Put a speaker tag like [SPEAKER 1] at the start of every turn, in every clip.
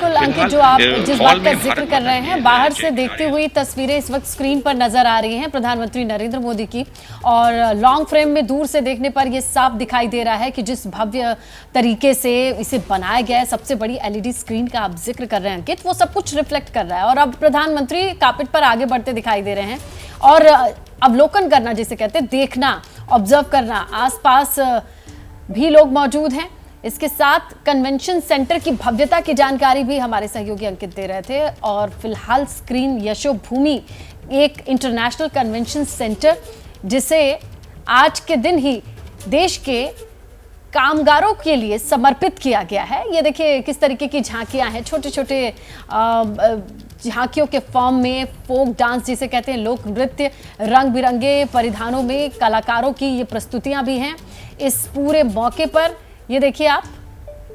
[SPEAKER 1] बिल्कुल अंकित, जो आप जिस बात का जिक्र कर रहे हैं, बाहर से देखती हुई तस्वीरें इस वक्त स्क्रीन पर नजर आ रही हैं प्रधानमंत्री नरेंद्र मोदी की, और लॉन्ग फ्रेम में दूर से देखने पर यह साफ दिखाई दे रहा है कि जिस भव्य तरीके से इसे बनाया गया है, सबसे बड़ी एलईडी स्क्रीन का आप जिक्र कर रहे हैं अंकित, वो सब कुछ रिफ्लेक्ट कर रहा है। और अब प्रधानमंत्री कार्पेट पर आगे बढ़ते दिखाई दे रहे हैं और अवलोकन करना जिसे कहते हैं, देखना, ऑब्जर्व करना, आसपास भी लोग मौजूद हैं। इसके साथ कन्वेंशन सेंटर की भव्यता की जानकारी भी हमारे सहयोगी अंकित दे रहे थे। और फिलहाल स्क्रीन यशोभूमि एक इंटरनेशनल कन्वेंशन सेंटर, जिसे आज के दिन ही देश के कामगारों के लिए समर्पित किया गया है। ये देखिए किस तरीके की झांकियां हैं, छोटे छोटे झांकियों के फॉर्म में, फोक डांस जिसे कहते हैं, लोक नृत्य, रंग बिरंगे परिधानों में कलाकारों की ये प्रस्तुतियां भी हैं इस पूरे मौके पर। ये देखिए आप,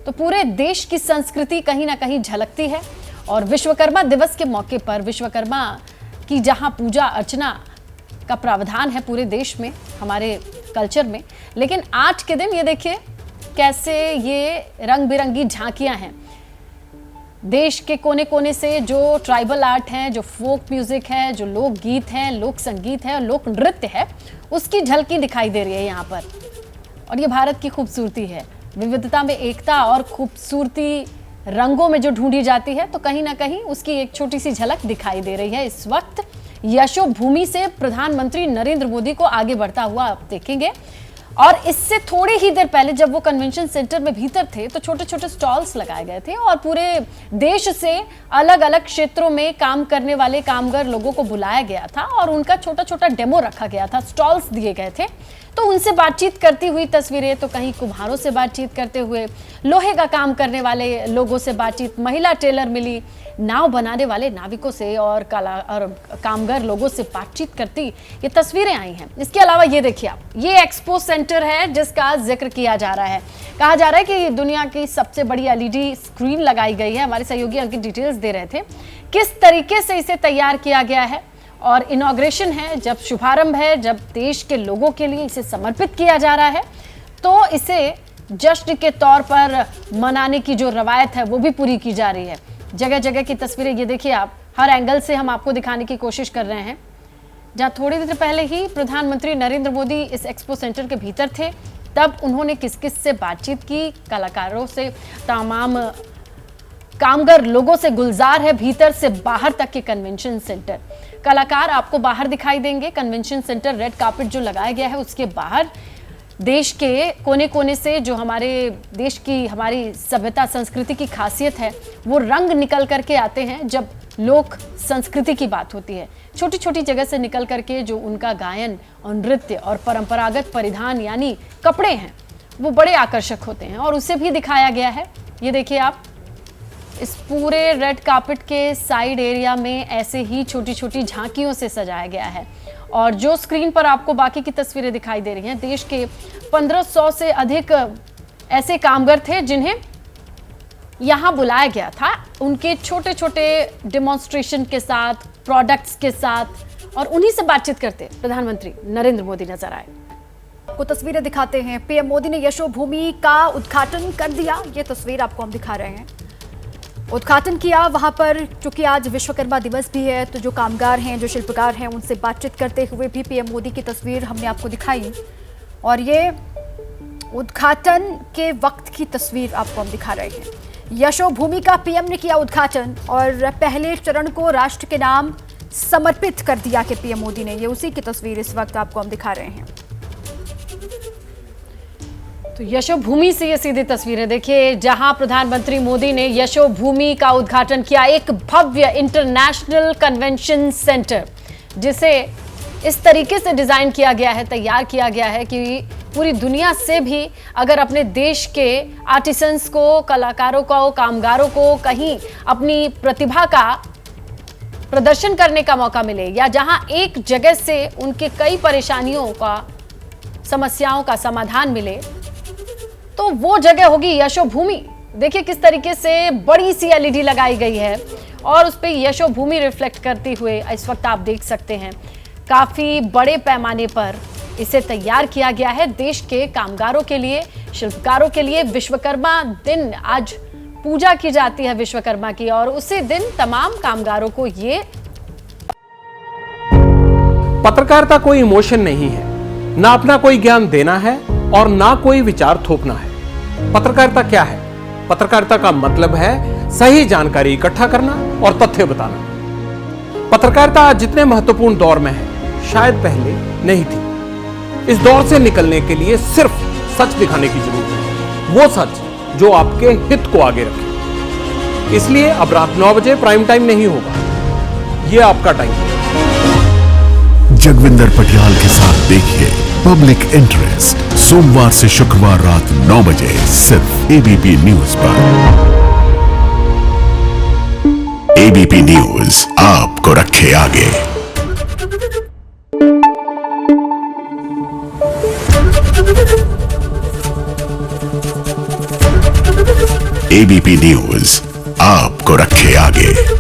[SPEAKER 1] तो पूरे देश की संस्कृति कहीं ना कहीं झलकती है। और विश्वकर्मा दिवस के मौके पर विश्वकर्मा की जहां पूजा अर्चना का प्रावधान है पूरे देश में, हमारे कल्चर में, लेकिन आज के दिन ये देखिए कैसे ये रंग बिरंगी झांकियां हैं। देश के कोने कोने से जो ट्राइबल आर्ट है, जो फोक म्यूजिक है, जो लोक गीत है, लोक संगीत है और लोक नृत्य है, उसकी झलकी दिखाई दे रही है यहाँ पर। और ये भारत की खूबसूरती है, विविधता में एकता और खूबसूरती रंगों में जो ढूंढी जाती है, तो कहीं ना कहीं उसकी एक छोटी सी झलक दिखाई दे रही है इस वक्त। यशोभूमि से प्रधानमंत्री नरेंद्र मोदी को आगे बढ़ता हुआ आप देखेंगे। और इससे थोड़ी ही देर पहले जब वो कन्वेंशन सेंटर में भीतर थे, तो छोटे छोटे स्टॉल्स लगाए गए थे और पूरे देश से अलग अलग क्षेत्रों में काम करने वाले कामगार लोगों को बुलाया गया था और उनका छोटा छोटा डेमो रखा गया था, स्टॉल्स दिए गए थे। तो उनसे बातचीत करती हुई तस्वीरें, तो कहीं कुम्हारों से बातचीत करते हुए, लोहे का काम करने वाले लोगों से बातचीत, महिला टेलर मिली, नाव बनाने वाले नाविकों से और कामगार लोगों से बातचीत करती ये तस्वीरें आई हैं। इसके अलावा ये देखिए आप, ये एक्सपो सेंटर है जिसका जिक्र किया जा रहा है। कहा जा रहा है कि दुनिया की सबसे बड़ी एलईडी स्क्रीन लगाई गई है। हमारे सहयोगी अंकित डिटेल्स दे रहे थे किस तरीके से इसे तैयार किया गया है। और इनॉग्रेशन है, जब शुभारंभ है, जब देश के लोगों के लिए इसे समर्पित किया जा रहा है, तो इसे जश्न के तौर पर मनाने की जो रवायत है वो भी पूरी की जा रही है। जगह जगह की तस्वीरें ये देखिए आप, हर एंगल से हम आपको दिखाने की कोशिश कर रहे हैं। जहां थोड़ी देर पहले ही प्रधानमंत्री नरेंद्र मोदी इस एक्सपो सेंटर के भीतर थे, तब उन्होंने किस किस से बातचीत की, कलाकारों से, तमाम कामगार लोगों से गुलजार है भीतर से बाहर तक के कन्वेंशन सेंटर। कलाकार आपको बाहर दिखाई देंगे। कन्वेंशन सेंटर रेड कार्पेट जो लगाया गया है उसके बाहर देश के कोने कोने से जो हमारे देश की, हमारी सभ्यता संस्कृति की खासियत है, वो रंग निकल करके आते हैं जब लोक संस्कृति की बात होती है। छोटी छोटी जगह से निकल करके जो उनका गायन और नृत्य और परंपरागत परिधान यानी कपड़े हैं, वो बड़े आकर्षक होते हैं और उसे भी दिखाया गया है। ये देखिए आप, इस पूरे रेड कार्पेट के साइड एरिया में ऐसे ही छोटी छोटी झांकियों से सजाया गया है। और जो स्क्रीन पर आपको बाकी की तस्वीरें दिखाई दे रही हैं, देश के 1500 से अधिक ऐसे कामगार थे जिन्हें यहां बुलाया गया था, उनके छोटे छोटे डेमोन्स्ट्रेशन के साथ, प्रोडक्ट्स के साथ, और उन्हीं से बातचीत करते प्रधानमंत्री नरेंद्र मोदी नजर आए।
[SPEAKER 2] को तस्वीरें दिखाते हैं। पीएम मोदी ने यशोभूमि का उद्घाटन कर दिया। ये तस्वीर आपको हम दिखा रहे हैं। उद्घाटन किया वहां पर, क्योंकि आज विश्वकर्मा दिवस भी है, तो जो कामगार हैं, जो शिल्पकार हैं, उनसे बातचीत करते हुए भी पीएम मोदी की तस्वीर हमने आपको दिखाई। और ये उद्घाटन के वक्त की तस्वीर आपको हम दिखा रहे हैं। यशोभूमि का पीएम ने किया उद्घाटन और पहले चरण को राष्ट्र के नाम समर्पित कर दिया कि पीएम मोदी ने। ये उसी की तस्वीर इस वक्त आपको हम दिखा रहे हैं।
[SPEAKER 1] तो यशोभूमि से ये सीधी तस्वीरें देखिए, जहां प्रधानमंत्री मोदी ने यशोभूमि का उद्घाटन किया, एक भव्य इंटरनेशनल कन्वेंशन सेंटर, जिसे इस तरीके से डिजाइन किया गया है, तैयार किया गया है कि पूरी दुनिया से भी अगर अपने देश के आर्टिसंस को, कलाकारों को, कामगारों को कहीं अपनी प्रतिभा का प्रदर्शन करने का मौका मिले, या जहां एक जगह से उनके कई परेशानियों का, समस्याओं का समाधान मिले, तो वो जगह होगी यशोभूमि। देखिए किस तरीके से बड़ी सी एलईडी लगाई गई है और उस पे यशोभूमि रिफ्लेक्ट करते हुए इस वक्त आप देख सकते हैं। काफी बड़े पैमाने पर इसे तैयार किया गया है देश के कामगारों के लिए, शिल्पकारों के लिए। विश्वकर्मा दिन आज पूजा की जाती है विश्वकर्मा की, और उसी दिन तमाम कामगारों को ये
[SPEAKER 3] पत्रकारिता कोई इमोशन नहीं है, ना अपना कोई ज्ञान देना है और ना कोई विचार थोपना है। पत्रकारिता क्या है? पत्रकारिता का मतलब है सही जानकारी इकट्ठा करना और तथ्य बताना। पत्रकारिता आज जितने महत्वपूर्ण दौर में है, शायद पहले नहीं थी। इस दौर से निकलने के लिए सिर्फ सच दिखाने की जरूरत है, वो सच जो आपके हित को आगे रखे। इसलिए अब रात 9 बजे प्राइम टाइम नहीं होगा, ये आपका टाइम है।
[SPEAKER 4] जगविंदर पटियाल के साथ देखिए पब्लिक इंटरेस्ट, सोमवार से शुक्रवार रात 9 बजे सिर्फ एबीपी न्यूज पर। एबीपी न्यूज आपको रखे आगे। एबीपी न्यूज आपको रखे आगे।